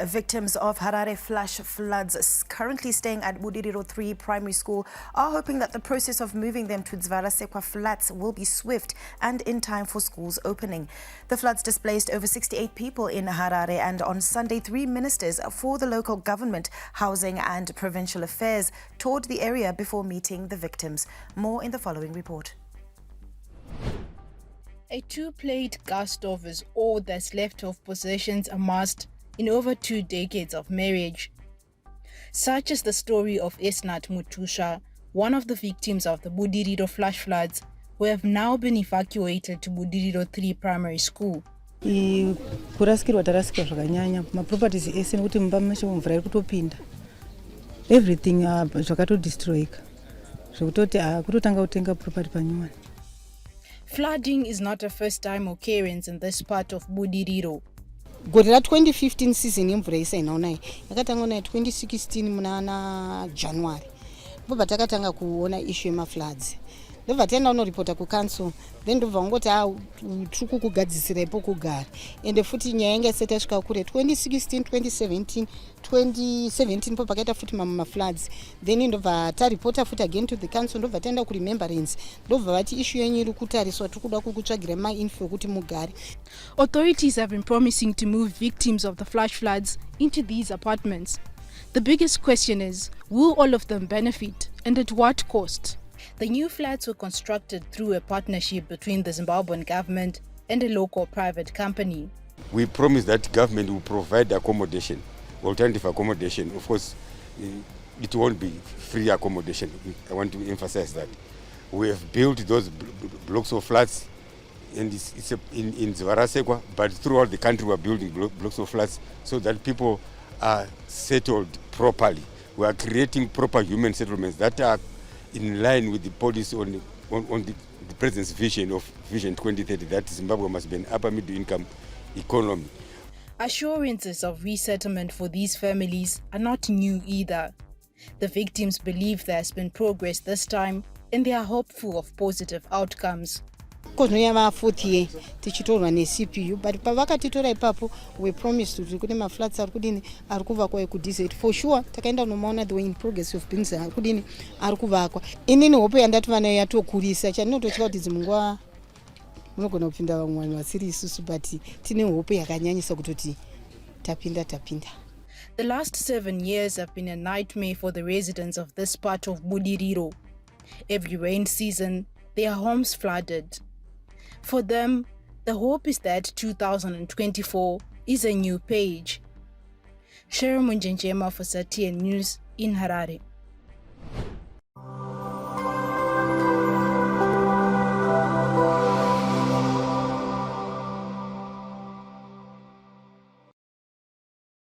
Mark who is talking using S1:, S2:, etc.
S1: Victims of Harare flash floods currently staying at Budiriro 3 primary school are hoping that the process of moving them to ZTN flats will be swift and in time for school's opening. The floods displaced over 68 people in Harare, and on Sunday 3 ministers for the local government, housing and provincial affairs toured the area before meeting the victims. More in the following report.
S2: A two-plate gas stove is all that's left of possessions amassed in over 2 decades of marriage. Such is the story of Esnat Mutusha, one of the victims of the Budiriro flash floods, who have now been evacuated to Budiriro 3 primary school.
S3: Kuraskirwa taraskirwa zvakanyanya maproperties ese nekuti mumba meshe mvura iri kutopinda everything zvakatodestroyika zvekutoti kutotanga kutenga property panyuwani.
S2: Flooding is not a first-time occurrence in this part of Budiriro.
S4: Gori ra 2015 season yemvura isainaonai yakatanga na 2016 muna January ndobva takatanga kuona issue yemafloods. Ndobva taenda unoripota kucouncil, then ndobva ngoti tiri kugadzisira ipo kugara, ende futi nyaya yanga isati yasvika kure 2016 2017 po pakaita futi mafloods, then ndobva taripota futi again to the council, ndobva taenda kuremembrance, ndobva vati issue yenyu iri kutariswa, tiri kuda kukutsvagira mainfo yokuti mugare.
S2: Authorities have been promising to move victims of the flash floods into these apartments. The biggest question is, will all of them benefit, and at what cost? The new flats were constructed through a partnership between the Zimbabwean government and a local private company.
S5: We promise that government will provide accommodation, alternative accommodation. Of course, it won't be free accommodation. I want to emphasize that. We have built those blocks of flats, and it's in ZTN, but throughout the country we are building blocks of flats so that people are settled properly. We are creating proper human settlements that are in line with the policy on the President's vision of Vision 2030, that Zimbabwe must be an upper middle income economy.
S2: Assurances of resettlement for these families are not new either. The victims believe there has been progress this time, and they are hopeful of positive outcomes.
S4: Konoya 40 tichitorwa neCPU, but pavakatitora ipapo we promised kuti kune maflats ari kudini ari kuvakwa ekudizeti. For sure takaenda unomaona the way in progress of business ari kudini ari kuvakwa. Inini hope yandati vana yatokurisa chanototya kuti dzimunguva munogona kupinda vamwe vanhu vasiri isusu, but tine hope yakanyanyisa kutoti tapinda.
S2: The last 7 years have been a nightmare for the residents of this part of Budiriro. Every rain season, their homes flooded. For them, the hope is that 2024 is a new page. Sharon Munjenjema for ZTN News in Harare.